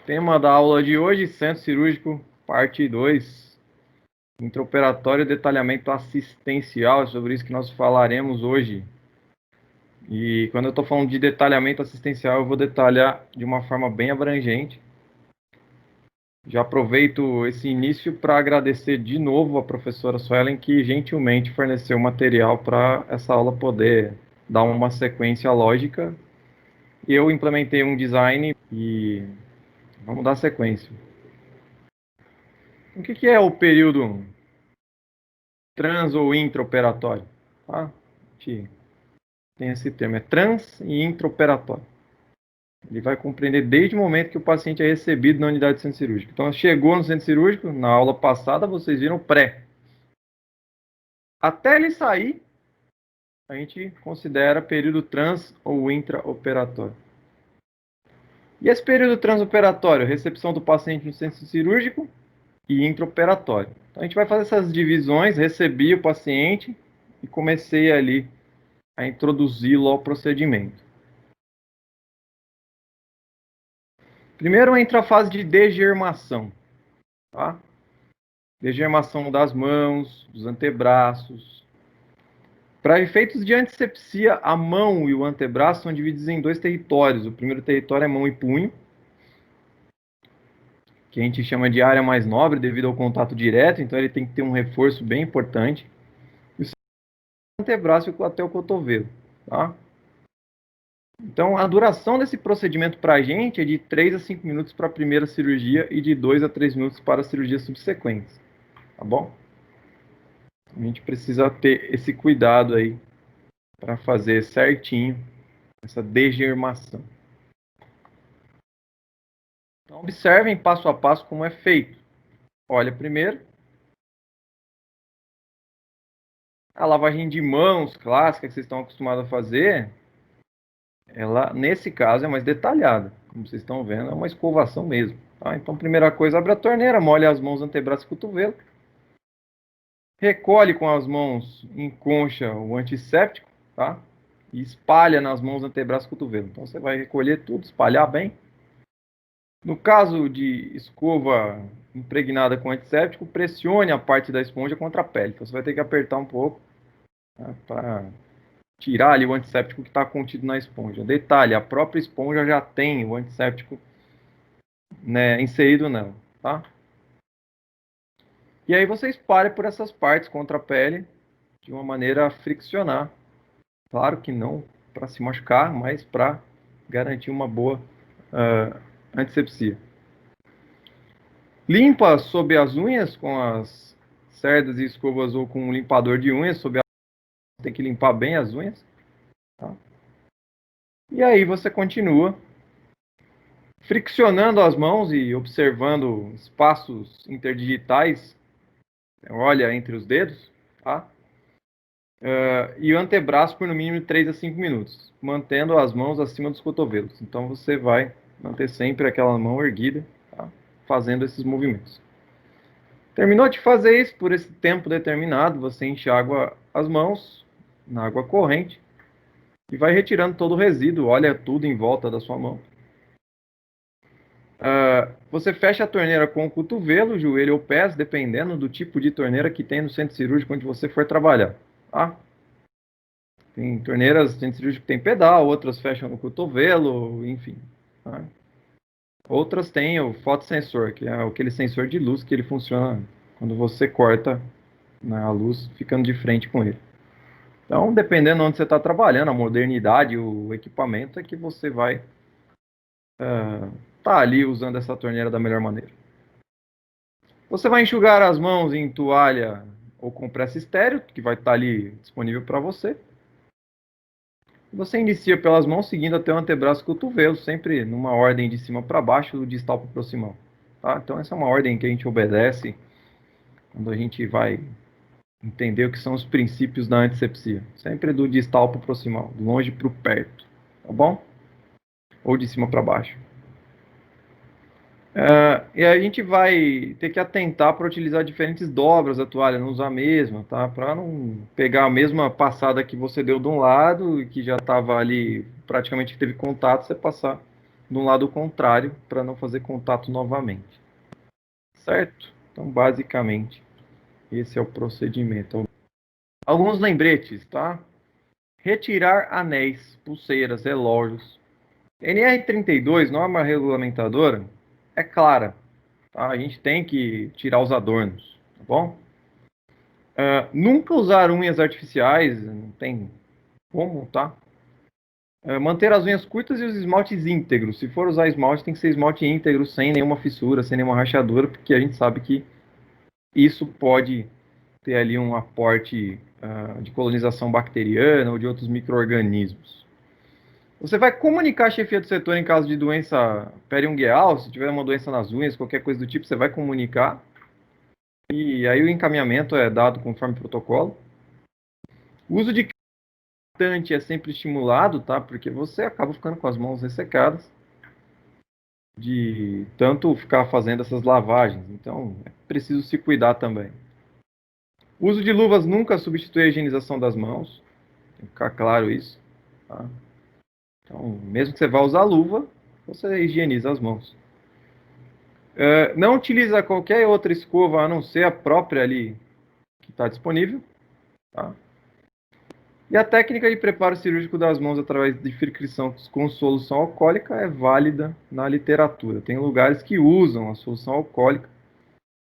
Tema da aula de hoje, centro cirúrgico, parte 2, intraoperatório e detalhamento assistencial, é sobre isso que nós falaremos hoje. E quando eu estou falando de detalhamento assistencial, eu vou detalhar de uma forma bem abrangente. Já aproveito esse início para agradecer de novo a professora Suelen, que gentilmente forneceu material para essa aula poder dar uma sequência lógica. Eu implementei um design e vamos dar sequência. O que é o período trans ou intraoperatório? Tá? Tem esse termo, é trans e intraoperatório. Ele vai compreender desde o momento que o paciente é recebido na unidade de centro cirúrgico. Então, chegou no centro cirúrgico, na aula passada vocês viram pré. Até ele sair, a gente considera período trans ou intraoperatório. E esse período transoperatório, recepção do paciente no centro cirúrgico e intraoperatório. Então, a gente vai fazer essas divisões, recebi o paciente e comecei ali a introduzi-lo ao procedimento. Primeiro entra a fase de degermação, tá? Degermação das mãos, dos antebraços. Para efeitos de antisepsia, a mão e o antebraço são divididos em dois territórios. O primeiro território é mão e punho, que a gente chama de área mais nobre devido ao contato direto, então ele tem que ter um reforço bem importante. E o antebraço até o cotovelo, tá? Então, a duração desse procedimento para a gente é de 3 a 5 minutos para a primeira cirurgia e de 2 a 3 minutos para as cirurgias subsequentes, tá bom? A gente precisa ter esse cuidado aí para fazer certinho essa degermação. Então, observem passo a passo como é feito. Olha primeiro a lavagem de mãos clássica que vocês estão acostumados a fazer. Ela, nesse caso, é mais detalhada. Como vocês estão vendo, é uma escovação mesmo. Tá? Então, primeira coisa, abre a torneira, molha as mãos, antebraço e cotovelo. Recolhe com as mãos em concha o antisséptico, tá? E espalha nas mãos, antebraço e cotovelo. Então, você vai recolher tudo, espalhar bem. No caso de escova impregnada com antisséptico, pressione a parte da esponja contra a pele. Então, você vai ter que apertar um pouco, tá? Para tirar ali o antisséptico que está contido na esponja. Detalhe, a própria esponja já tem o antisséptico, né, inserido nela, tá? E aí você espalha por essas partes contra a pele de uma maneira a friccionar. Claro que não para se machucar, mas para garantir uma boa antisepsia. Limpa sob as unhas com as cerdas e escovas ou com um limpador de unhas. Tem que limpar bem as unhas. Tá? E aí você continua friccionando as mãos e observando espaços interdigitais. Olha entre os dedos. Tá? E o antebraço por no mínimo 3 a 5 minutos, mantendo as mãos acima dos cotovelos. Então você vai manter sempre aquela mão erguida, tá? Fazendo esses movimentos. Terminou de fazer isso por esse tempo determinado, você enxágua as mãos na água corrente e vai retirando todo o resíduo, olha tudo em volta da sua mão. Você fecha a torneira com o cotovelo, joelho ou pés, dependendo do tipo de torneira que tem no centro cirúrgico onde você for trabalhar. Tá? Tem torneiras centro cirúrgico que tem pedal, outras fecham no cotovelo, enfim. Tá? Outras têm o fotossensor, que é aquele sensor de luz que ele funciona quando você corta, né, a luz ficando de frente com ele. Então, dependendo de onde você está trabalhando, a modernidade, o equipamento, é que você vai tá ali usando essa torneira da melhor maneira. Você vai enxugar as mãos em toalha ou compressa estéreo, que vai estar ali disponível para você. Você inicia pelas mãos, seguindo até o antebraço e cotovelo, sempre numa ordem de cima para baixo, do distal para o proximal. Tá? Então, essa é uma ordem que a gente obedece quando a gente vai entender o que são os princípios da antisepsia. Sempre do distal para o proximal, do longe para o perto. Tá bom? Ou de cima para baixo. E a gente vai ter que atentar para utilizar diferentes dobras da toalha, não usar a mesma, tá? Para não pegar a mesma passada que você deu de um lado e que já estava ali, praticamente teve contato, você passar no lado contrário para não fazer contato novamente. Certo? Então, basicamente, esse é o procedimento. Alguns lembretes, tá? Retirar anéis, pulseiras, relógios. NR32, norma regulamentadora, é clara. Tá? A gente tem que tirar os adornos, tá bom? Nunca usar unhas artificiais, não tem como, tá? Manter as unhas curtas e os esmaltes íntegros. Se for usar esmalte, tem que ser esmalte íntegro, sem nenhuma fissura, sem nenhuma rachadura, porque a gente sabe que isso pode ter ali um aporte de colonização bacteriana ou de outros micro-organismos. Você vai comunicar a chefia do setor em caso de doença periungueal, se tiver uma doença nas unhas, qualquer coisa do tipo, você vai comunicar. E aí o encaminhamento é dado conforme protocolo. O uso de hidratante é sempre estimulado, tá? Porque você acaba ficando com as mãos ressecadas de tanto ficar fazendo essas lavagens. Então, é preciso se cuidar também. O uso de luvas nunca substitui a higienização das mãos. Tem que ficar claro isso, tá? Então, mesmo que você vá usar luva, você higieniza as mãos. Não utiliza qualquer outra escova a não ser a própria ali que está disponível, tá? E a técnica de preparo cirúrgico das mãos através de fricção com solução alcoólica é válida na literatura. Tem lugares que usam a solução alcoólica,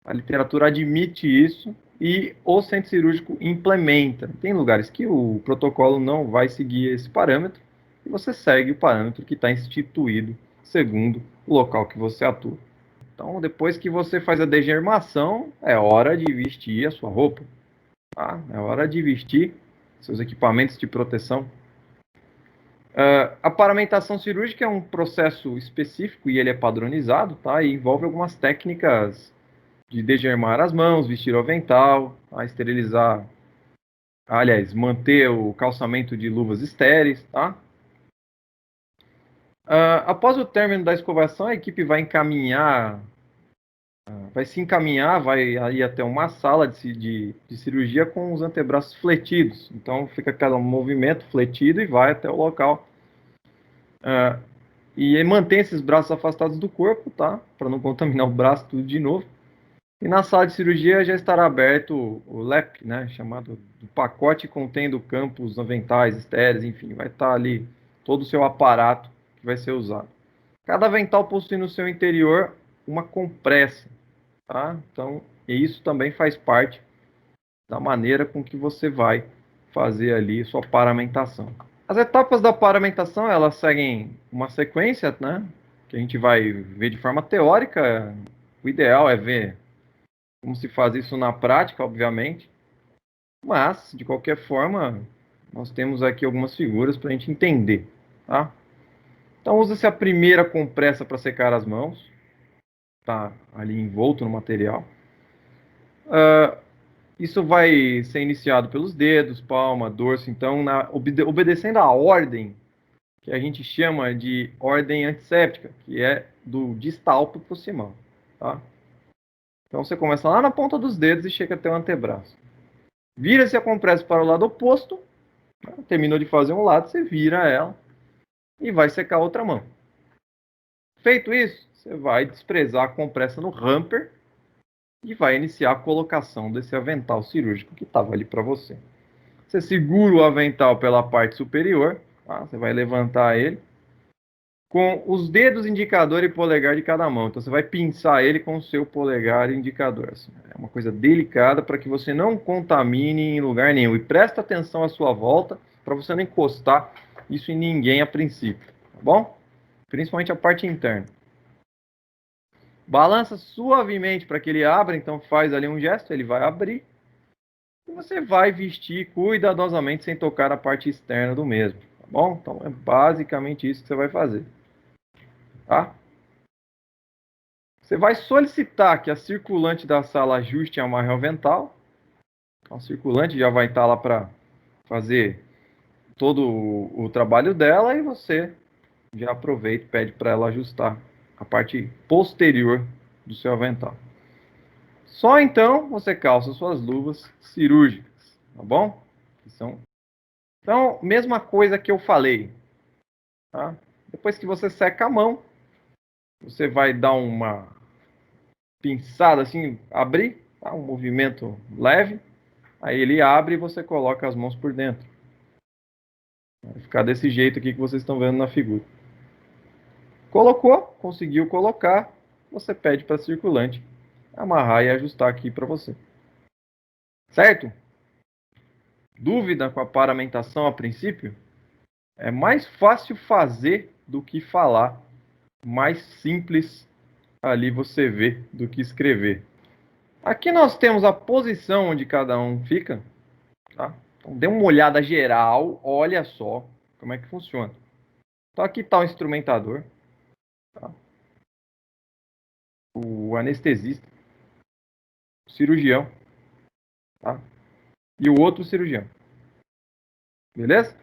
a literatura admite isso e o centro cirúrgico implementa. Tem lugares que o protocolo não vai seguir esse parâmetro e você segue o parâmetro que está instituído segundo o local que você atua. Então, depois que você faz a degermação, é hora de vestir a sua roupa. Tá? É hora de vestir seus equipamentos de proteção. A paramentação cirúrgica é um processo específico e ele é padronizado, tá? E envolve algumas técnicas de degermar as mãos, vestir o avental, tá? Esterilizar, aliás, manter o calçamento de luvas estéreis, tá? Após o término da escovação, a equipe vai se encaminhar, vai ir até uma sala de cirurgia com os antebraços fletidos. Então fica aquele movimento fletido e vai até o local. E mantém esses braços afastados do corpo, tá? Para não contaminar o braço tudo de novo. E na sala de cirurgia já estará aberto o LEP, né? Chamado do pacote contendo campos aventais, estéreis, enfim, vai estar ali todo o seu aparato que vai ser usado. Cada avental possui no seu interior uma compressa, tá? Então, isso também faz parte da maneira com que você vai fazer ali sua paramentação. As etapas da paramentação, elas seguem uma sequência, né? Que a gente vai ver de forma teórica. O ideal é ver como se faz isso na prática, obviamente. Mas, de qualquer forma, nós temos aqui algumas figuras para a gente entender, tá? Então, usa-se a primeira compressa para secar as mãos. Tá ali envolto no material. Isso vai ser iniciado pelos dedos, palma, dorso, então, obedecendo a ordem que a gente chama de ordem antisséptica, que é do distal para o proximal, tá? Então você começa lá na ponta dos dedos e chega até o antebraço. Vira-se a compressa para o lado oposto, né? Terminou de fazer um lado, você vira ela e vai secar a outra mão. Feito isso, você vai desprezar a compressa no hamper e vai iniciar a colocação desse avental cirúrgico que estava ali para você. Você segura o avental pela parte superior, tá? Você vai levantar ele com os dedos indicador e polegar de cada mão. Então você vai pinçar ele com o seu polegar e indicador. Assim. É uma coisa delicada para que você não contamine em lugar nenhum. E presta atenção à sua volta para você não encostar isso em ninguém a princípio, tá bom? Principalmente a parte interna. Balança suavemente para que ele abra, então faz ali um gesto, ele vai abrir. E você vai vestir cuidadosamente sem tocar a parte externa do mesmo, tá bom? Então é basicamente isso que você vai fazer, tá? Você vai solicitar que a circulante da sala ajuste e amarre o avental. Então, a circulante já vai estar lá para fazer todo o trabalho dela e você já aproveita e pede para ela ajustar a parte posterior do seu avental. Só então você calça suas luvas cirúrgicas, tá bom? Então, mesma coisa que eu falei, tá? Depois que você seca a mão, Você vai dar uma pinçada assim, abrir, tá? Um movimento leve. Aí ele abre e você coloca as mãos por dentro. Vai ficar desse jeito aqui que vocês estão vendo na figura. Colocou, conseguiu colocar, você pede para a circulante amarrar e ajustar aqui para você. Certo? Dúvida com a paramentação a princípio? É mais fácil fazer do que falar. Mais simples ali você vê do que escrever. Aqui nós temos a posição onde cada um fica. Tá? Então, dê uma olhada geral, olha só como é que funciona. Então aqui está o instrumentador, tá? O anestesista, o cirurgião, tá? E o outro cirurgião. Beleza?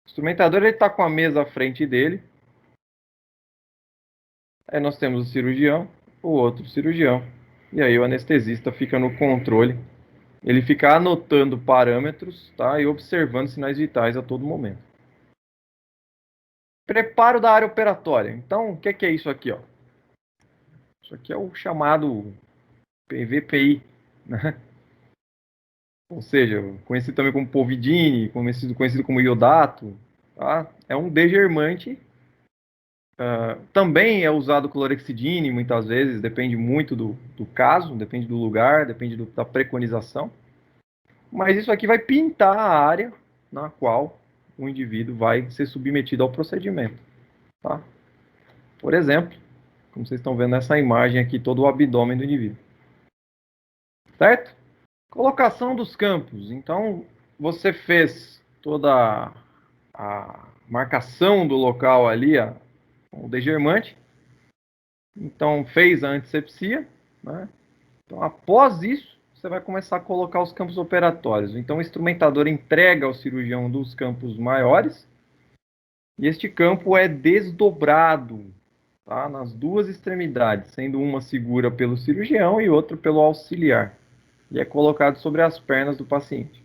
O instrumentador está com a mesa à frente dele. Aí nós temos o cirurgião, o outro cirurgião. E aí o anestesista fica no controle. Ele fica anotando parâmetros, tá? E observando sinais vitais a todo momento. Preparo da área operatória. Então, o que é isso aqui, ó? Isso aqui é o chamado PVPI, né? Ou seja, conhecido também como povidine, conhecido como iodato, tá? É um degermante. Também é usado clorexidine, muitas vezes, depende muito do caso, depende do lugar, depende da preconização. Mas isso aqui vai pintar a área na qual o indivíduo vai ser submetido ao procedimento. Tá? Por exemplo, como vocês estão vendo nessa imagem aqui, todo o abdômen do indivíduo. Certo? Colocação dos campos. Então, você fez toda a marcação do local ali, o degermante. Então, fez a antisepsia. Né? Então, após isso, você vai começar a colocar os campos operatórios. Então, o instrumentador entrega ao cirurgião dos campos maiores. E este campo é desdobrado, tá? Nas duas extremidades, sendo uma segura pelo cirurgião e outra pelo auxiliar. E é colocado sobre as pernas do paciente.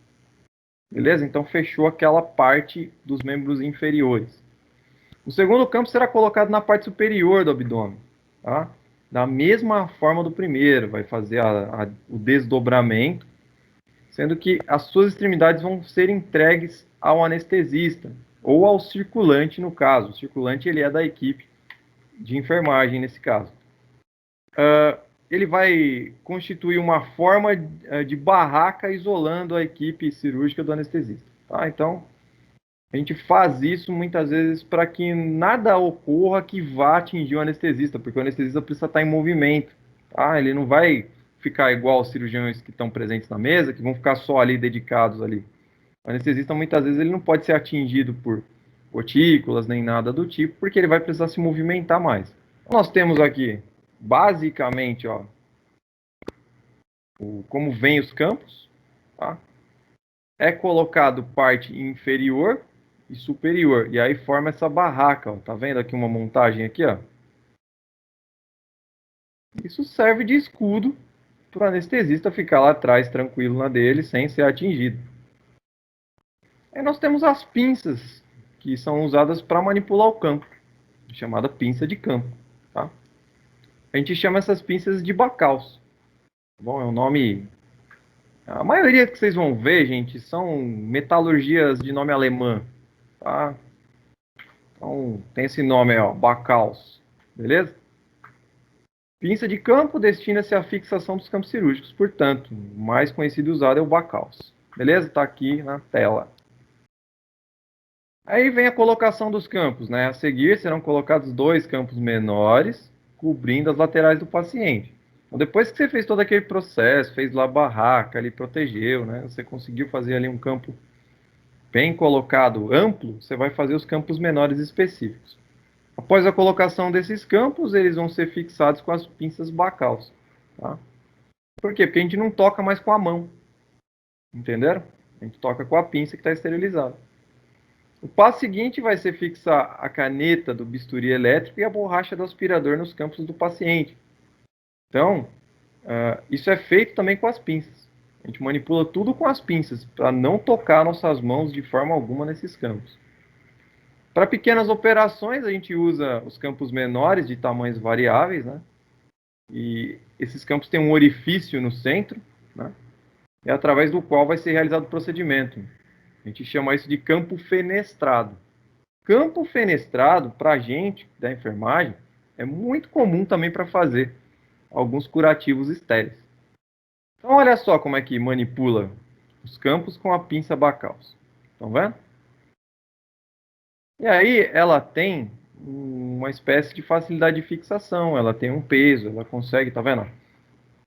Beleza? Então fechou aquela parte dos membros inferiores. O segundo campo será colocado na parte superior do abdômen. Tá? Da mesma forma do primeiro, vai fazer o desdobramento, sendo que as suas extremidades vão ser entregues ao anestesista, ou ao circulante, no caso. O circulante ele é da equipe de enfermagem, nesse caso. Ele vai constituir uma forma de barraca isolando a equipe cirúrgica do anestesista. Tá? Então, a gente faz isso muitas vezes para que nada ocorra que vá atingir o anestesista, porque o anestesista precisa estar em movimento. Tá? Ele não vai ficar igual os cirurgiões que estão presentes na mesa, que vão ficar só ali dedicados ali. O anestesista muitas vezes ele não pode ser atingido por gotículas nem nada do tipo, porque ele vai precisar se movimentar mais. Então, nós temos aqui, basicamente, ó, como vem os campos. Tá? É colocado parte inferior e superior. E aí forma essa barraca. Ó. Tá vendo aqui uma montagem aqui? Ó? Isso serve de escudo para o anestesista ficar lá atrás tranquilo na dele sem ser atingido. Aí nós temos as pinças que são usadas para manipular o campo, chamada pinça de campo. Tá? A gente chama essas pinças de bacaus. Bom, é um nome. A maioria que vocês vão ver, gente, são metalurgias de nome alemão. Tá? Então, tem esse nome aí, ó, bacaus. Beleza? Pinça de campo destina-se à fixação dos campos cirúrgicos. Portanto, o mais conhecido e usado é o bacaus. Beleza? Está aqui na tela. Aí vem a colocação dos campos, né? A seguir serão colocados dois campos menores, cobrindo as laterais do paciente. Então, depois que você fez todo aquele processo, fez lá a barraca, ali protegeu, né? Você conseguiu fazer ali um campo bem colocado, amplo, você vai fazer os campos menores específicos. Após a colocação desses campos, eles vão ser fixados com as pinças bacaus. Tá? Por quê? Porque a gente não toca mais com a mão. Entenderam? A gente toca com a pinça que está esterilizada. O passo seguinte vai ser fixar a caneta do bisturi elétrico e a borracha do aspirador nos campos do paciente. Então, isso é feito também com as pinças. A gente manipula tudo com as pinças, para não tocar nossas mãos de forma alguma nesses campos. Para pequenas operações, a gente usa os campos menores de tamanhos variáveis, né? E esses campos têm um orifício no centro, né? É através do qual vai ser realizado o procedimento. A gente chama isso de campo fenestrado. Campo fenestrado, para a gente da enfermagem, é muito comum também para fazer alguns curativos estéreis. Então, olha só como é que manipula os campos com a pinça Bacalhau. Estão vendo? E aí ela tem uma espécie de facilidade de fixação, ela tem um peso, ela consegue, tá vendo?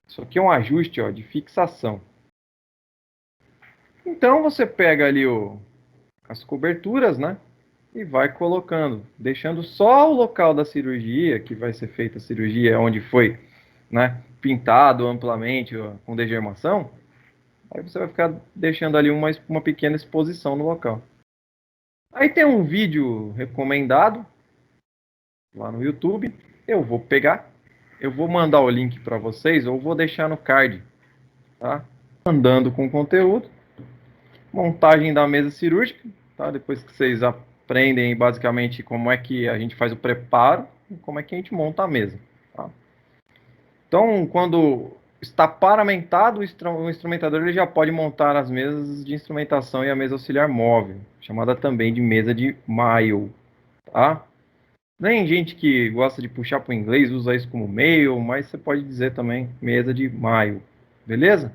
Isso aqui é um ajuste, ó, de fixação. Então você pega ali as coberturas, né? E vai colocando, deixando só o local da cirurgia, que vai ser feita a cirurgia, onde foi, né, pintado amplamente ó, com degermação. Aí você vai ficar deixando ali uma pequena exposição no local. Aí tem um vídeo recomendado lá no YouTube. Eu vou pegar, eu vou mandar o link para vocês, ou vou deixar no card, tá? Andando com o conteúdo, montagem da mesa cirúrgica, tá? Depois que vocês aprendem basicamente como é que a gente faz o preparo e como é que a gente monta a mesa, tá? Então, quando está paramentado, o instrumentador ele já pode montar as mesas de instrumentação e a mesa auxiliar móvel, chamada também de mesa de Maio, tá? Tem gente que gosta de puxar para o inglês, usa isso como mail, mas você pode dizer também mesa de maio, beleza?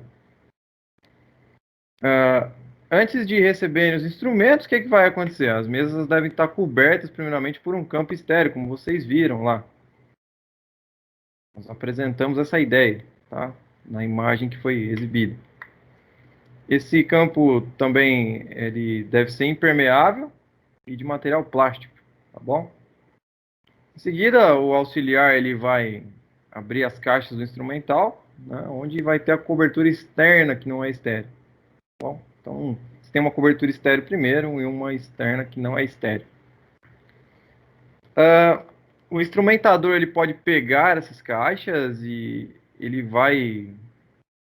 Antes de receberem os instrumentos, o que vai acontecer? As mesas devem estar cobertas primeiramente por um campo estéreo, como vocês viram lá. Nós apresentamos essa ideia, tá? Na imagem que foi exibida. Esse campo também ele deve ser impermeável e de material plástico, tá bom? Em seguida, o auxiliar ele vai abrir as caixas do instrumental, né, onde vai ter a cobertura externa que não é estéreo. Tá bom? Então, você tem uma cobertura estéreo primeiro e uma externa que não é estéreo. O instrumentador ele pode pegar essas caixas e ele vai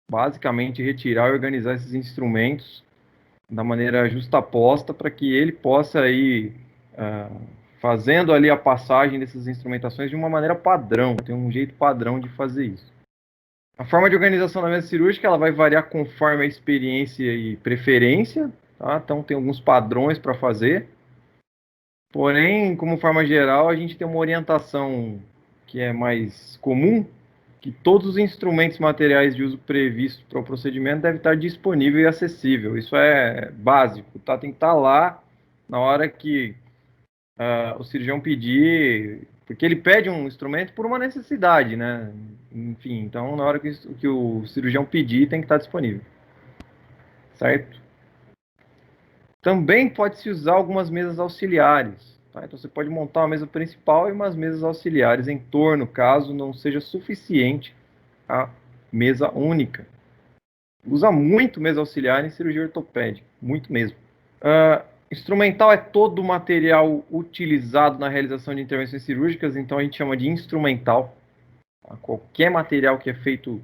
basicamente retirar e organizar esses instrumentos da maneira justaposta para que ele possa ir fazendo ali a passagem dessas instrumentações de uma maneira padrão. Tem um jeito padrão de fazer isso. A forma de organização da mesa cirúrgica ela vai variar conforme a experiência e preferência, tá? Então tem alguns padrões para fazer. Porém, como forma geral, a gente tem uma orientação que é mais comum, que todos os instrumentos materiais de uso previsto para o procedimento devem estar disponível e acessível. Isso é básico, tá? Tem que estar lá na hora que o cirurgião pedir, porque ele pede um instrumento por uma necessidade, né? Enfim, então na hora que o cirurgião pedir, tem que estar disponível, certo? Também pode-se usar algumas mesas auxiliares, tá? Então você pode montar uma mesa principal e umas mesas auxiliares em torno, caso não seja suficiente a mesa única. Usa muito mesa auxiliar em cirurgia ortopédica, muito mesmo. Instrumental é todo o material utilizado na realização de intervenções cirúrgicas, então a gente chama de instrumental. Tá? Qualquer material que é feito,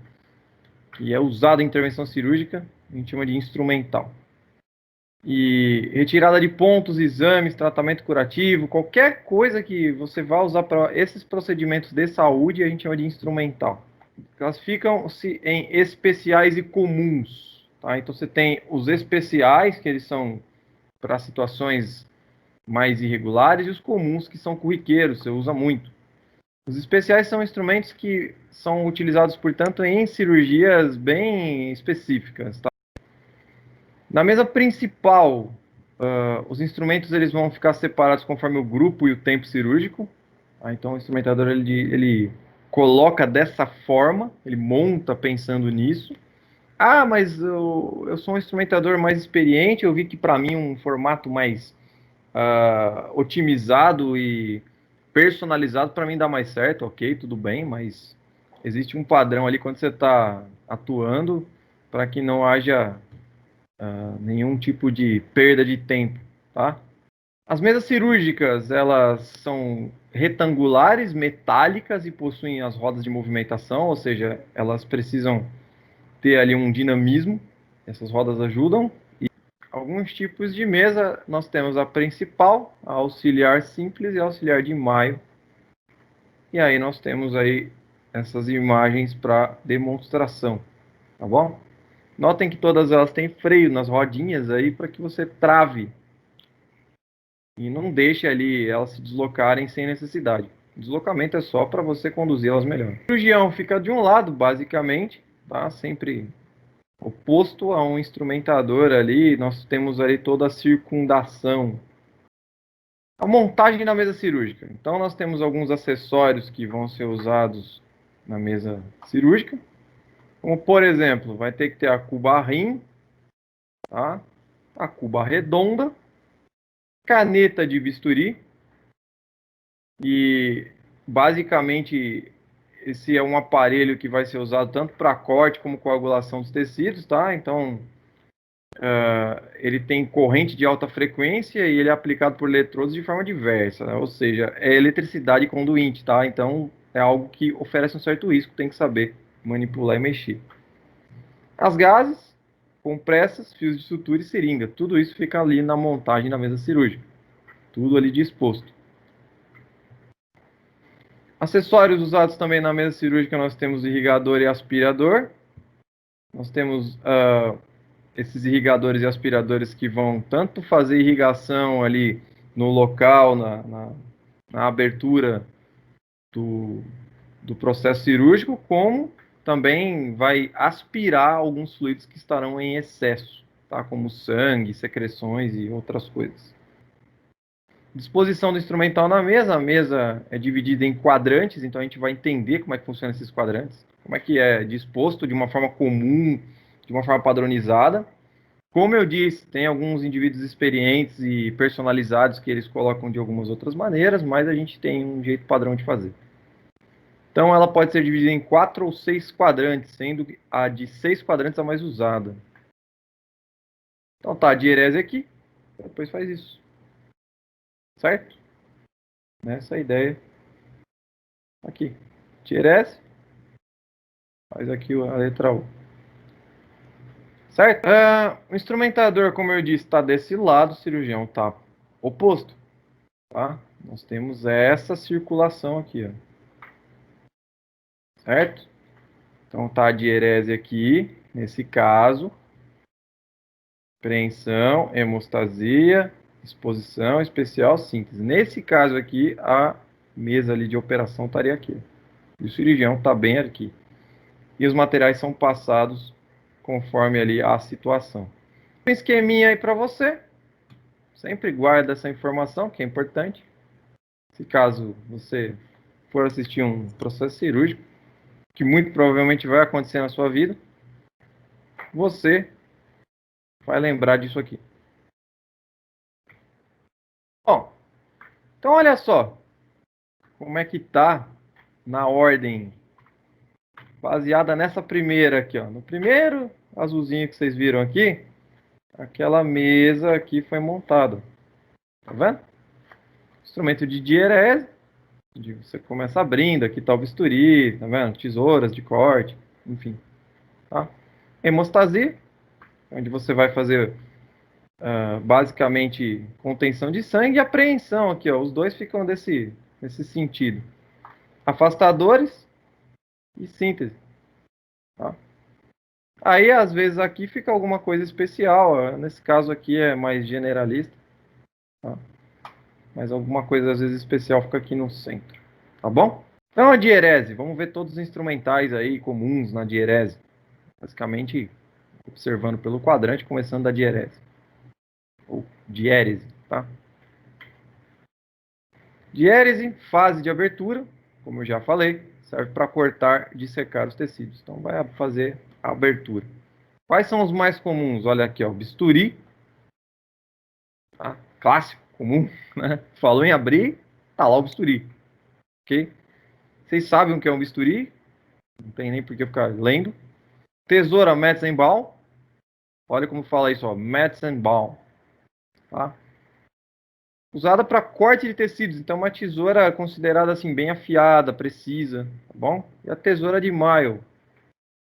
que é usado em intervenção cirúrgica, a gente chama de instrumental. E retirada de pontos, exames, tratamento curativo, qualquer coisa que você vá usar para esses procedimentos de saúde, a gente chama de instrumental. Classificam-se em especiais e comuns. Tá? Então você tem os especiais, que eles são para situações mais irregulares, e os comuns, que são corriqueiros, você usa muito. Os especiais são instrumentos que são utilizados, portanto, em cirurgias bem específicas. Tá? Na mesa principal, os instrumentos eles vão ficar separados conforme o grupo e o tempo cirúrgico. Tá? Então, o instrumentador ele coloca dessa forma, ele monta pensando nisso. Ah, mas eu sou um instrumentador mais experiente, eu vi que para mim um formato mais otimizado e personalizado para mim dá mais certo, ok, tudo bem, mas existe um padrão ali quando você está atuando para que não haja nenhum tipo de perda de tempo, tá? As mesas cirúrgicas, elas são retangulares, metálicas e possuem as rodas de movimentação, ou seja, elas precisam ter ali um dinamismo, essas rodas ajudam. alguns tipos de mesa. Nós temos a principal, a auxiliar simples e a auxiliar de maio. E aí nós temos aí essas imagens para demonstração, tá bom? Notem que todas elas têm freio nas rodinhas aí para que você trave e não deixe ali elas se deslocarem sem necessidade. O deslocamento é só para você conduzi-las melhor. O cirurgião fica de um lado, basicamente, tá? Sempre oposto a um instrumentador ali. Nós temos ali toda a circundação. A montagem da mesa cirúrgica. Então, nós temos alguns acessórios que vão ser usados na mesa cirúrgica. Como, por exemplo, vai ter que ter a cuba rim, tá? A cuba redonda, caneta de bisturi. E, basicamente, esse é um aparelho que vai ser usado tanto para corte como coagulação dos tecidos, tá? Então, ele tem corrente de alta frequência e ele é aplicado por eletrodos de forma diversa, né? Ou seja, é eletricidade conduinte, tá? Então é algo que oferece um certo risco, tem que saber manipular e mexer. As gases, compressas, fios de sutura e seringa, tudo isso fica ali na montagem da mesa cirúrgica, tudo ali disposto. Acessórios usados também na mesa cirúrgica, nós temos irrigador e aspirador. Nós temos esses irrigadores e aspiradores que vão tanto fazer irrigação ali no local, na abertura do processo cirúrgico, como também vai aspirar alguns fluidos que estarão em excesso, tá? Como sangue, secreções e outras coisas. Disposição do instrumental na mesa. A mesa é dividida em quadrantes, então a gente vai entender como é que funcionam esses quadrantes, como é que é disposto de uma forma comum, de uma forma padronizada. Como eu disse, tem alguns indivíduos experientes e personalizados que eles colocam de algumas outras maneiras, mas a gente tem um jeito padrão de fazer. Então, ela pode ser dividida em 4 ou 6 quadrantes, sendo a de 6 quadrantes a mais usada. Então, tá a dierese aqui, depois faz isso. Certo? Nessa é a ideia. Aqui, dierese, faz aqui a letra U. Certo? O instrumentador, como eu disse, está desse lado, o cirurgião está oposto. Tá? Nós temos essa circulação aqui, ó. Certo? Então tá a dierese aqui, nesse caso. Preensão, hemostasia, exposição, especial, síntese. Nesse caso aqui, a mesa ali de operação estaria aqui. E o cirurgião está bem aqui. E os materiais são passados conforme ali a situação. Um esqueminha aí para você. Sempre guarda essa informação, que é importante. Se caso você for assistir um processo cirúrgico, que muito provavelmente vai acontecer na sua vida, você vai lembrar disso aqui. Bom, então olha só como é que tá na ordem baseada nessa primeira aqui, ó. No primeiro azulzinho que vocês viram aqui, aquela mesa aqui foi montada. Tá vendo? Instrumento de dierese, onde você começa abrindo, aqui tá o bisturi, tá vendo? Tesouras de corte, enfim. Tá? Hemostasia, onde você vai fazer basicamente contenção de sangue e apreensão aqui, ó. Os dois ficam nesse sentido. Afastadores e síntese. Tá? Aí, às vezes, aqui fica alguma coisa especial. Ó. Nesse caso aqui é mais generalista. Tá? Mas alguma coisa, às vezes, especial fica aqui no centro. Tá bom? Então, a dierese. Vamos ver todos os instrumentais aí comuns na dierese. Basicamente, observando pelo quadrante, começando da dierese. Ou diérese, tá? Diérese, fase de abertura, como eu já falei, serve para cortar, dissecar os tecidos. Então, vai fazer a abertura. Quais são os mais comuns? Olha aqui, ó, bisturi, tá? Clássico, comum, né? Falou em abrir, tá lá o bisturi, ok? Vocês sabem o que é um bisturi? Não tem nem por que ficar lendo. Tesoura Metzenbaum, olha como fala isso, ó, Metzenbaum, tá? Usada para corte de tecidos, então uma tesoura considerada assim bem afiada, precisa, tá bom? E a tesoura de Mayo,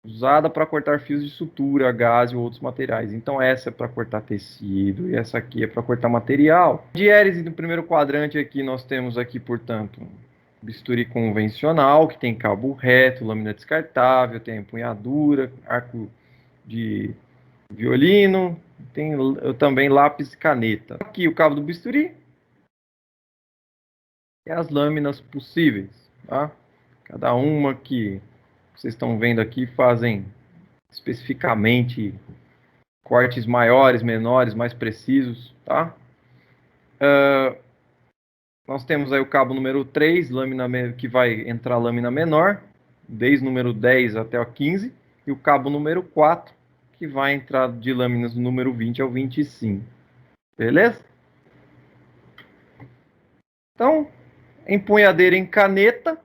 usada para cortar fios de sutura, gás e outros materiais. Então essa é para cortar tecido e essa aqui é para cortar material. De hélice no primeiro quadrante aqui nós temos aqui, portanto, bisturi convencional, que tem cabo reto, lâmina descartável, tem empunhadura, arco de violino, tem também lápis e caneta. Aqui o cabo do bisturi e as lâminas possíveis, tá? Cada uma que vocês estão vendo aqui fazem especificamente cortes maiores, menores, mais precisos, tá? Nós temos aí o cabo número 3, lâmina que vai entrar lâmina menor, desde o número 10 até o 15, e o cabo número 4, que vai entrar de lâminas do número 20 ao 25. Beleza? Então, empunhadeira em caneta,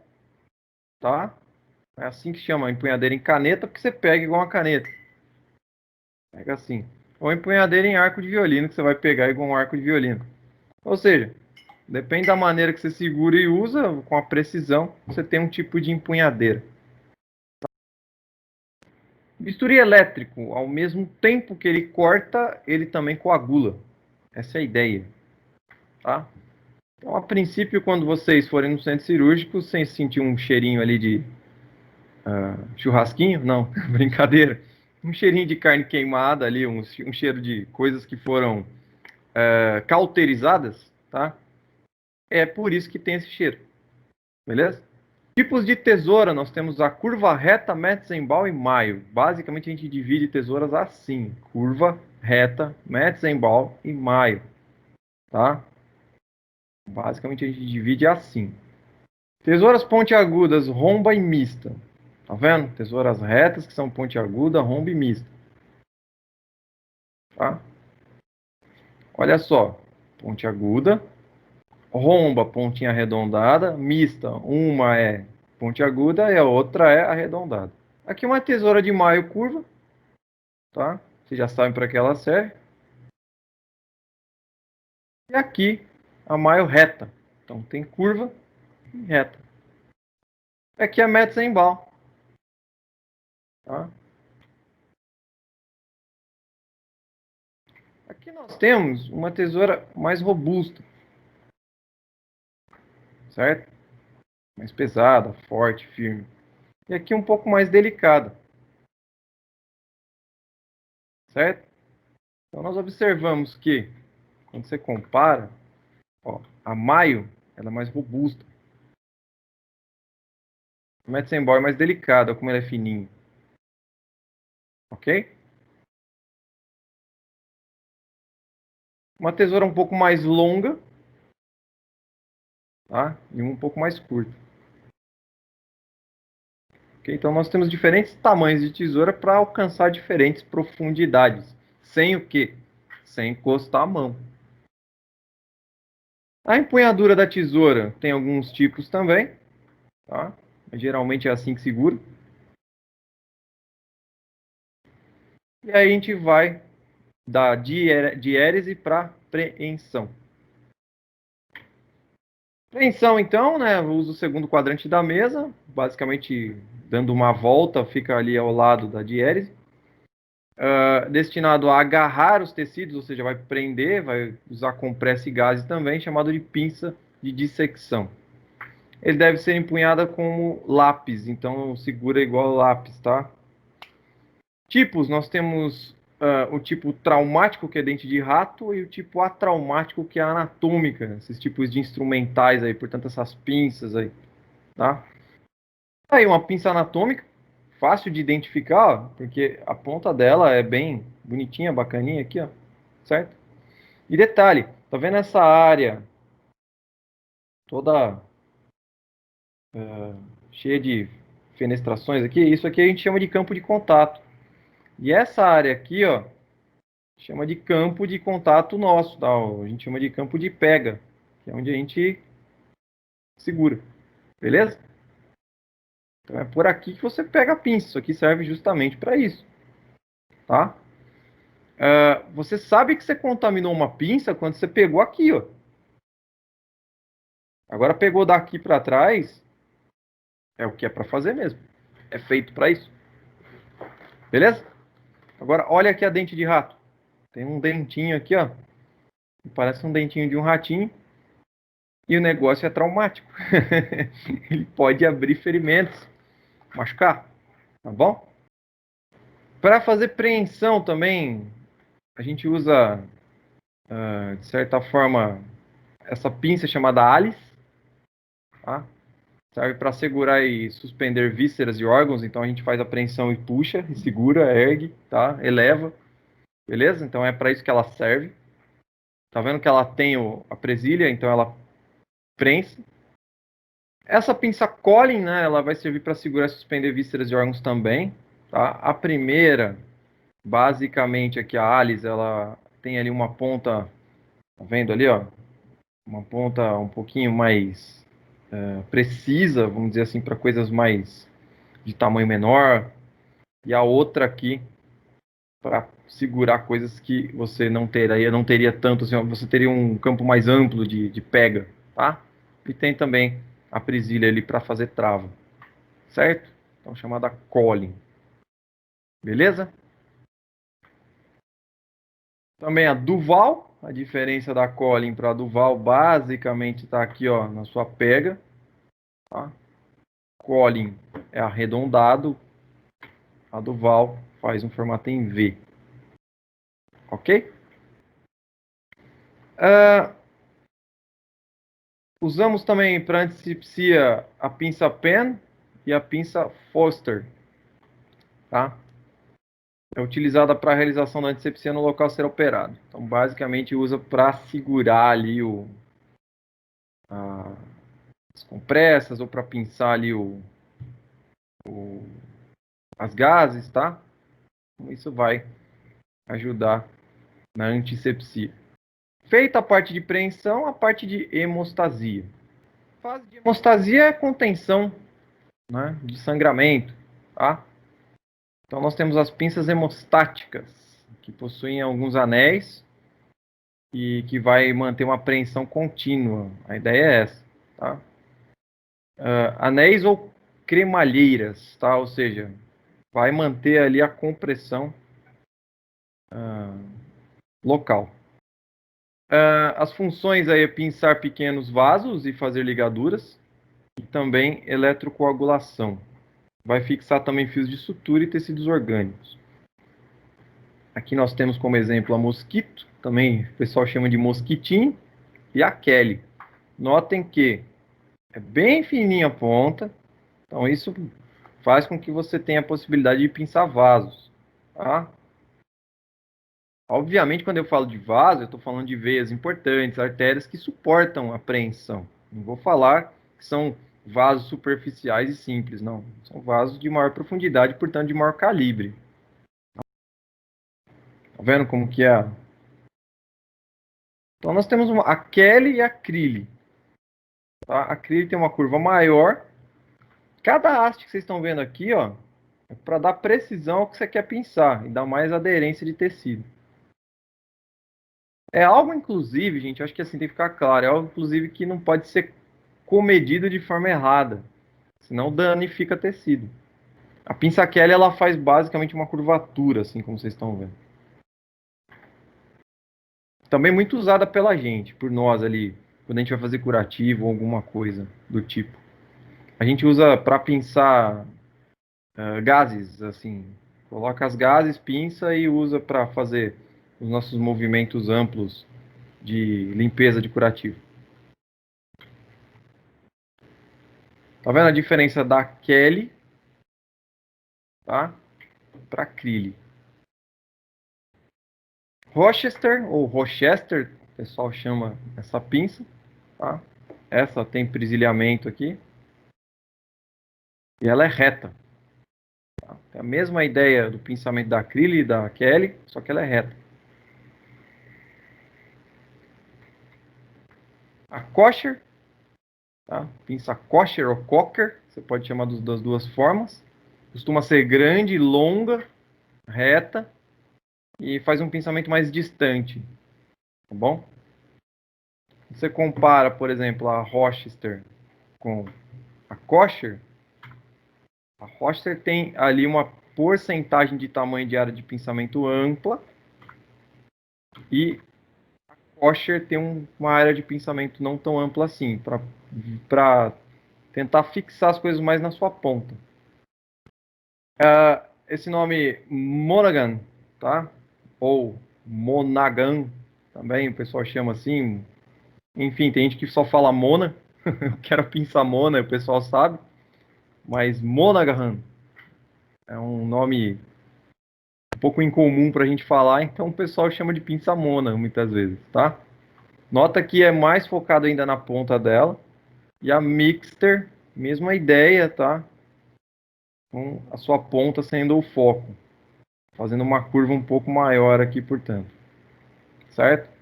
tá? É assim que chama, empunhadeira em caneta, porque você pega igual uma caneta. Pega assim. Ou empunhadeira em arco de violino, que você vai pegar igual um arco de violino. Ou seja, depende da maneira que você segura e usa, com a precisão, você tem um tipo de empunhadeira. Bisturi elétrico, ao mesmo tempo que ele corta, ele também coagula. Essa é a ideia, tá? Então, a princípio, quando vocês forem no centro cirúrgico, sem sentir um cheirinho ali de churrasquinho, não, brincadeira. Um cheirinho de carne queimada ali, um cheiro de coisas que foram cauterizadas, tá? É por isso que tem esse cheiro, beleza? Tipos de tesoura, nós temos a curva reta, Metzenbaum e maio. Basicamente, a gente divide tesouras assim: curva reta, Metzenbaum e maio, tá? Basicamente, a gente divide assim. Tesouras pontiagudas, romba e mista. Tá vendo? Tesouras retas, que são pontiaguda, romba e mista. Tá? Olha só. Pontiaguda, romba, pontinha arredondada, mista. Uma é pontiaguda e a outra é arredondada. Aqui uma tesoura de maio curva, tá? Vocês já sabem para que ela serve. E aqui a maio reta. Então tem curva e reta. Aqui é Metzenbaum, tá? Aqui nós temos uma tesoura mais robusta, certo? Mais pesada, forte, firme. E aqui um pouco mais delicada, certo? Então nós observamos que quando você compara, ó, a maio ela é mais robusta, o Metzenbaum é mais delicado, olha como ele é fininho, ok? Uma tesoura um pouco mais longa, tá? E um pouco mais curta. Okay? Então nós temos diferentes tamanhos de tesoura para alcançar diferentes profundidades. Sem o quê? Sem encostar a mão. A empunhadura da tesoura tem alguns tipos também, tá? Geralmente é assim que segura. E aí a gente vai da diérese para preensão. Preensão, então, né? Eu uso o segundo quadrante da mesa, basicamente dando uma volta, fica ali ao lado da diérese. Destinado a agarrar os tecidos, ou seja, vai prender, vai usar compressa e gases também, chamado de pinça de dissecção. Ele deve ser empunhada como lápis, então segura igual lápis, tá? Tipos, nós temos o tipo traumático, que é dente de rato, e o tipo atraumático, que é anatômica, esses tipos de instrumentais aí, portanto, essas pinças aí, tá? Aí, uma pinça anatômica, fácil de identificar, ó, porque a ponta dela é bem bonitinha, bacaninha aqui, ó, certo? E detalhe, tá vendo essa área toda cheia de fenestrações aqui? Isso aqui a gente chama de campo de contato. E essa área aqui, ó, chama de campo de contato nosso, tá? A gente chama de campo de pega, que é onde a gente segura, beleza? Então é por aqui que você pega a pinça. Isso aqui serve justamente para isso, tá? Você sabe que você contaminou uma pinça quando você pegou aqui, ó. Agora pegou daqui para trás, é o que é para fazer mesmo. É feito para isso. Beleza? Agora, olha aqui a dente de rato. Tem um dentinho aqui, ó. Parece um dentinho de um ratinho. E o negócio é traumático. Ele pode abrir ferimentos, machucar, tá bom? Para fazer preensão também, a gente usa, de certa forma, essa pinça chamada Alice, tá? Serve para segurar e suspender vísceras e órgãos. Então a gente faz a preensão e puxa, e segura, ergue, tá? Eleva, beleza? Então é para isso que ela serve. Tá vendo que ela tem a presilha, então ela prensa. Essa pinça Collin, né, ela vai servir para segurar e suspender vísceras e órgãos também, tá? A primeira, basicamente aqui a Alice, ela tem ali uma ponta, tá vendo ali, ó? Uma ponta um pouquinho mais precisa, vamos dizer assim, para coisas mais de tamanho menor, e a outra aqui para segurar coisas que você não teria tanto, assim, você teria um campo mais amplo de pega, tá? E tem também a presilha ali para fazer trava, certo? Então chamada Collin, beleza? Também a Duval, a diferença da Collin para a Duval basicamente está aqui, ó, na sua pega, tá? Collin é arredondado, a Duval faz um formato em V, ok? Usamos também para antisepsia a pinça Penn e a pinça Foster, tá? É utilizada para a realização da antisepsia no local a ser operado. Então, basicamente, usa para segurar ali as compressas ou para pinçar ali as gases, tá? Então, isso vai ajudar na antisepsia. Feita a parte de preensão, a parte de hemostasia. A fase de hemostasia é contenção, né, de sangramento, tá? Então nós temos as pinças hemostáticas, que possuem alguns anéis e que vai manter uma apreensão contínua. A ideia é essa, tá? Anéis ou cremalheiras, tá? Ou seja, vai manter ali a compressão local. As funções aí é pinçar pequenos vasos e fazer ligaduras, e também eletrocoagulação. Vai fixar também fios de sutura e tecidos orgânicos. Aqui nós temos como exemplo a mosquito, também o pessoal chama de mosquitinho, e a Kelly. Notem que é bem fininha a ponta, então isso faz com que você tenha a possibilidade de pinçar vasos, tá? Obviamente, quando eu falo de vaso, eu estou falando de veias importantes, artérias que suportam a apreensão. Não vou falar que são vasos superficiais e simples, não. São vasos de maior profundidade, portanto, de maior calibre. Tá vendo como que é? Então, nós temos a Kelly e a Crile. Tá? A Crile tem uma curva maior. Cada haste que vocês estão vendo aqui, ó, é para dar precisão ao que você quer pinçar e dar mais aderência de tecido. É algo, inclusive, gente, eu acho que assim tem que ficar claro, é algo, inclusive, que não pode ser comedido de forma errada, senão danifica tecido. A pinça Kelly, ela faz basicamente uma curvatura, assim como vocês estão vendo. Também muito usada pela gente, por nós ali, quando a gente vai fazer curativo ou alguma coisa do tipo. A gente usa para pinçar gases, assim, coloca as gases, pinça e usa para fazer os nossos movimentos amplos de limpeza de curativo. Tá vendo a diferença da Kelly, tá? Para acrílico. Rochester, ou Rochester, o pessoal chama essa pinça, tá? Essa tem presilhamento aqui. E ela é reta. Tá? É a mesma ideia do pinçamento da acrílico e da Kelly, só que ela é reta. A Kosher, tá? Pinça Kosher ou Cocker, você pode chamar das duas formas. Costuma ser grande, longa, reta e faz um pinçamento mais distante, tá bom? Você compara, por exemplo, a Rochester com a Kosher, a Rochester tem ali uma porcentagem de tamanho de área de pinçamento ampla e a Kosher tem uma área de pinçamento não tão ampla assim, para tentar fixar as coisas mais na sua ponta. Esse nome Monaghan, tá? Ou Monaghan, também o pessoal chama assim. Enfim, tem gente que só fala Mona, que era pinça Mona, o pessoal sabe. Mas Monaghan é um nome um pouco incomum para a gente falar, então o pessoal chama de pinça Mona muitas vezes, tá? Nota que é mais focado ainda na ponta dela. E a Mixter, mesma ideia, tá? Com a sua ponta sendo o foco, fazendo uma curva um pouco maior aqui, portanto. Certo?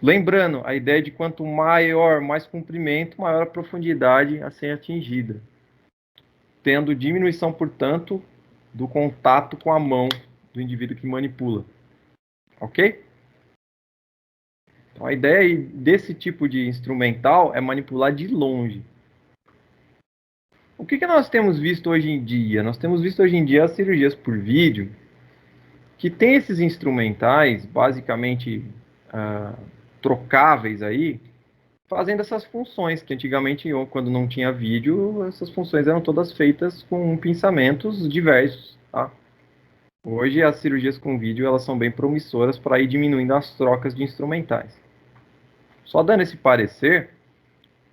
Lembrando, a ideia de quanto maior, mais comprimento, maior a profundidade a ser atingida. Tendo diminuição, portanto, do contato com a mão do indivíduo que manipula. Ok? Então, a ideia desse tipo de instrumental é manipular de longe. O que nós temos visto hoje em dia? Nós temos visto hoje em dia as cirurgias por vídeo, que tem esses instrumentais, basicamente trocáveis aí, fazendo essas funções, que antigamente, quando não tinha vídeo, essas funções eram todas feitas com pensamentos diversos, tá? Hoje, as cirurgias com vídeo, elas são bem promissoras para ir diminuindo as trocas de instrumentais. Só dando esse parecer,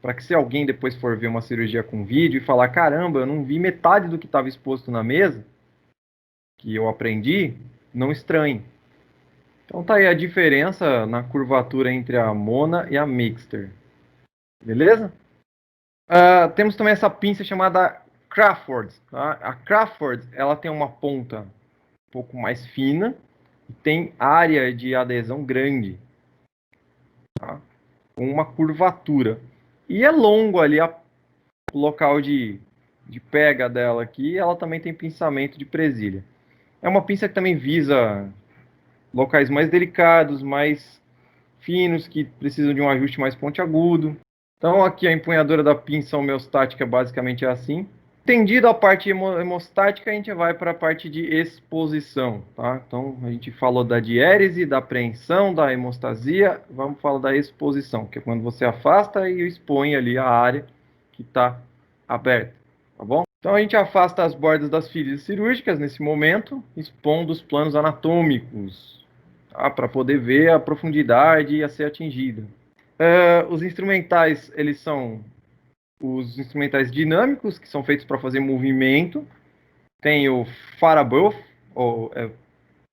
para que se alguém depois for ver uma cirurgia com vídeo e falar, caramba, eu não vi metade do que estava exposto na mesa, que eu aprendi, não estranhe. Então tá aí a diferença na curvatura entre a Mona e a Mixter. Beleza? Temos também essa pinça chamada Crawford. Tá? A Crawford, ela tem uma ponta um pouco mais fina e tem área de adesão grande, tá? Com uma curvatura. E é longo ali o local de pega dela aqui, ela também tem pinçamento de presilha. É uma pinça que também visa locais mais delicados, mais finos, que precisam de um ajuste mais pontiagudo. Então aqui a empunhadura da pinça homeostática basicamente é assim. Entendido a parte hemostática, a gente vai para a parte de exposição, tá? Então a gente falou da diérese, da apreensão, da hemostasia, vamos falar da exposição, que é quando você afasta e expõe ali a área que está aberta, tá bom? Então a gente afasta as bordas das feridas cirúrgicas nesse momento, expondo os planos anatômicos, tá? Para poder ver a profundidade a ser atingida. Os instrumentais, eles são os instrumentais dinâmicos, que são feitos para fazer movimento. Tem o Farabeuf,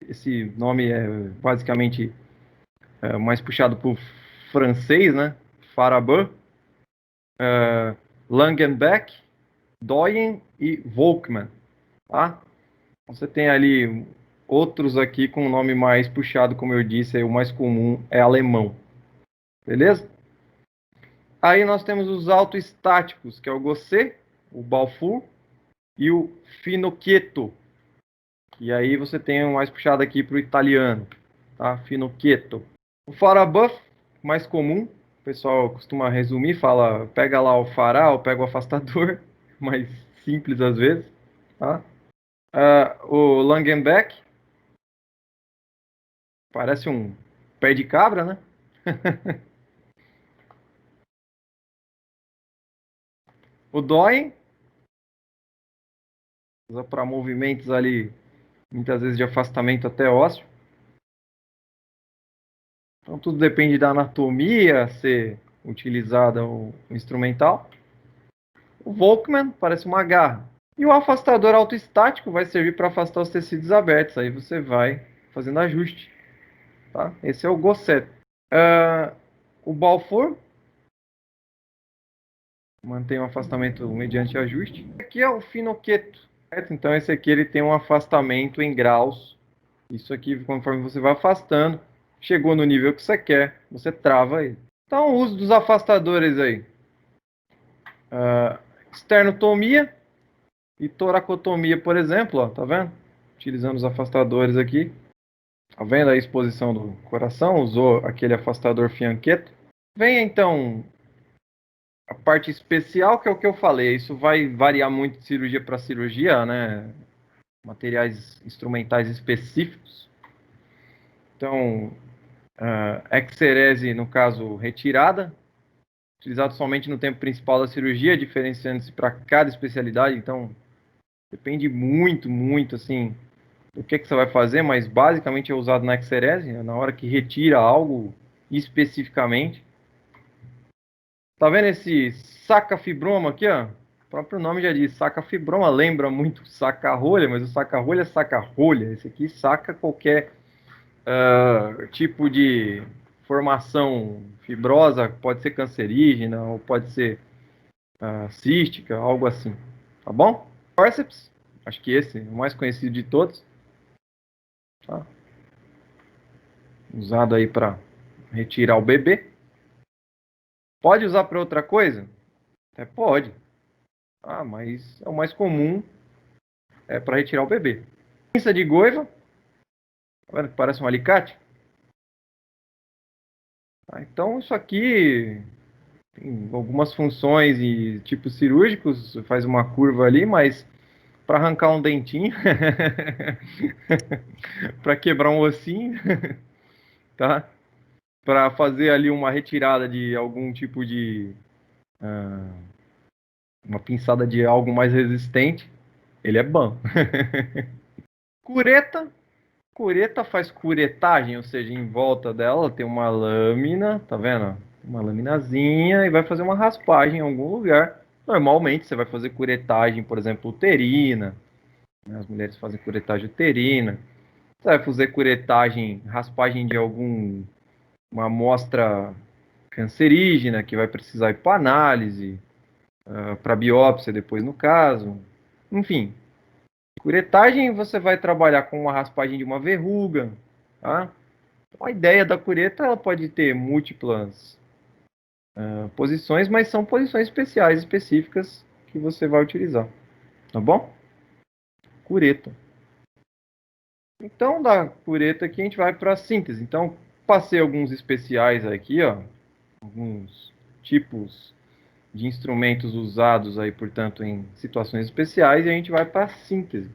esse nome é basicamente mais puxado para o francês, né? Farabeuf, Langenbeck, Doyen e Volkmann. Tá? Você tem ali outros aqui com o nome mais puxado, como eu disse, o mais comum é alemão. Beleza? Aí nós temos os autoestáticos, que é o Gosset, o Balfour e o Finocchieto. E aí você tem o mais puxado aqui para o italiano, tá? Finocchieto. O Farabuff, mais comum, o pessoal costuma resumir, fala, pega lá o fará ou pega o afastador, mais simples às vezes, tá? O Langenbeck, parece um pé de cabra, né? O Doyen, usa para movimentos ali, muitas vezes de afastamento até ósseo. Então tudo depende da anatomia ser utilizada o instrumental. O Volkmann parece uma garra. E o afastador autoestático vai servir para afastar os tecidos abertos. Aí você vai fazendo ajuste. Tá? Esse é o Gosset. O Balfour mantém o afastamento mediante ajuste. Aqui é o Finocchieto. Então esse aqui ele tem um afastamento em graus. Isso aqui, conforme você vai afastando, chegou no nível que você quer, você trava ele. Então o uso dos afastadores aí. Esternotomia e toracotomia, por exemplo, ó, tá vendo? Utilizando os afastadores aqui. Tá vendo a exposição do coração? Usou aquele afastador fianqueto. Vem então a parte especial, que é o que eu falei. Isso vai variar muito de cirurgia para cirurgia, né? materiais instrumentais específicos. Então, exerese, no caso, retirada, utilizado somente no tempo principal da cirurgia, diferenciando-se para cada especialidade. Então, depende muito, muito, assim, do que você vai fazer, mas basicamente é usado na exerese, na hora que retira algo especificamente. Tá vendo esse saca-fibroma aqui, ó? O próprio nome já diz, saca-fibroma lembra muito saca-rolha, mas o saca-rolha é saca-rolha. Esse aqui saca qualquer tipo de formação fibrosa, pode ser cancerígena ou pode ser cística, algo assim. Tá bom? Forceps, acho que esse é o mais conhecido de todos. Tá? Usado aí para retirar o bebê. Pode usar para outra coisa? Até pode. Mas é o mais comum para retirar o bebê. Pinça de goiva. Tá vendo que parece um alicate? Então, isso aqui tem algumas funções e tipos cirúrgicos. Faz uma curva ali, mas para arrancar um dentinho, para quebrar um ossinho, tá? Para fazer ali uma retirada de algum tipo de uma pinçada de algo mais resistente, ele é bom. Cureta, cureta faz curetagem, ou seja, em volta dela tem uma lâmina, tá vendo? Uma laminazinha e vai fazer uma raspagem em algum lugar. Normalmente você vai fazer curetagem, por exemplo, uterina, né? As mulheres fazem curetagem uterina. Você vai fazer curetagem, raspagem de alguma amostra cancerígena que vai precisar ir para análise, para biópsia depois no caso. Enfim, curetagem você vai trabalhar com uma raspagem de uma verruga, tá? Então, a ideia da cureta ela pode ter múltiplas posições, mas são posições especiais, específicas que você vai utilizar, tá bom? Cureta. Então, da cureta aqui a gente vai para a síntese. Então, passei alguns especiais aqui, ó, alguns tipos de instrumentos usados aí, portanto, em situações especiais, e a gente vai para a síntese.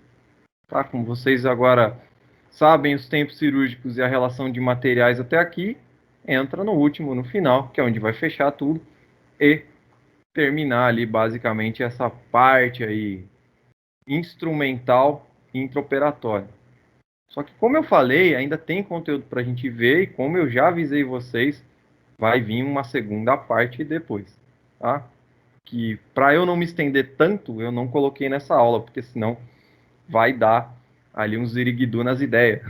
Tá? Como vocês agora sabem os tempos cirúrgicos e a relação de materiais até aqui, entra no último, no final, que é onde vai fechar tudo e terminar ali basicamente essa parte aí instrumental intraoperatória. Só que como eu falei, ainda tem conteúdo para a gente ver e como eu já avisei vocês, vai vir uma segunda parte depois, tá? Que para eu não me estender tanto, eu não coloquei nessa aula, porque senão vai dar ali uns ziriguidu nas ideias.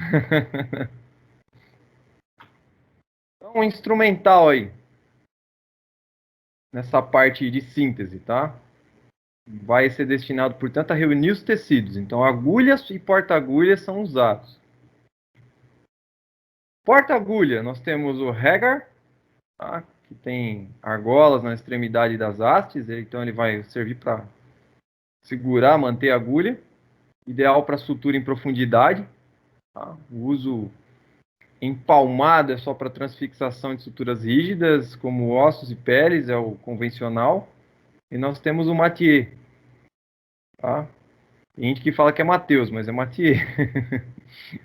Então, instrumental aí, nessa parte de síntese, tá? Vai ser destinado, portanto, a reunir os tecidos. Então, agulhas e porta-agulhas são usados. Porta-agulha, nós temos o Hagar, tá? Que tem argolas na extremidade das hastes, então ele vai servir para segurar, manter a agulha. Ideal para sutura em profundidade. Tá? O uso empalmado é só para transfixação de suturas rígidas, como ossos e peles, é o convencional. E nós temos o Mathieu. Tá? Tem gente que fala que é Mateus, mas é Mathieu.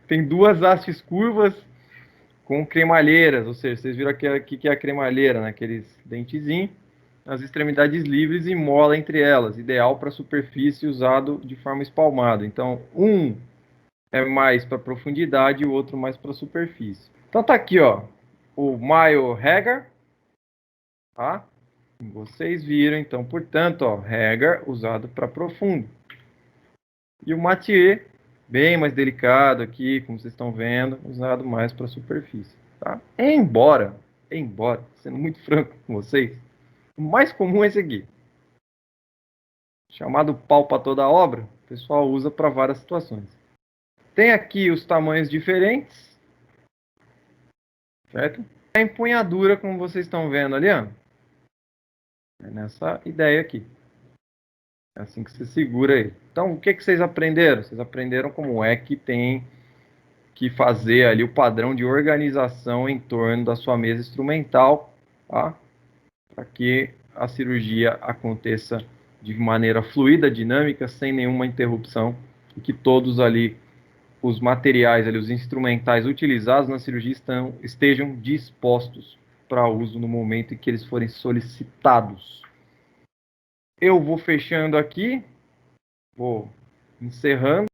Tem duas hastes curvas com cremalheiras, ou seja, vocês viram aqui que é a cremalheira, né? Aqueles dentezinhos, as extremidades livres e mola entre elas, ideal para superfície usado de forma espalmada. Então, um é mais para profundidade e o outro mais para superfície. Então tá aqui, ó, o Mile Hagar, tá? Vocês viram, então, portanto, ó, Hagar usado para profundo. E o Mathieu, bem mais delicado aqui, como vocês estão vendo, usado mais para superfície, tá? Embora, sendo muito franco com vocês, o mais comum é esse aqui. Chamado pau para toda obra, o pessoal usa para várias situações. Tem aqui os tamanhos diferentes, certo? A empunhadura, como vocês estão vendo ali, ó, é nessa ideia aqui. É assim que você segura ele. Então, o que vocês aprenderam? Vocês aprenderam como é que tem que fazer ali o padrão de organização em torno da sua mesa instrumental, tá? Para que a cirurgia aconteça de maneira fluida, dinâmica, sem nenhuma interrupção e que todos ali os materiais, ali, os instrumentais utilizados na cirurgia estejam dispostos para uso no momento em que eles forem solicitados. Eu vou fechando aqui, vou encerrando.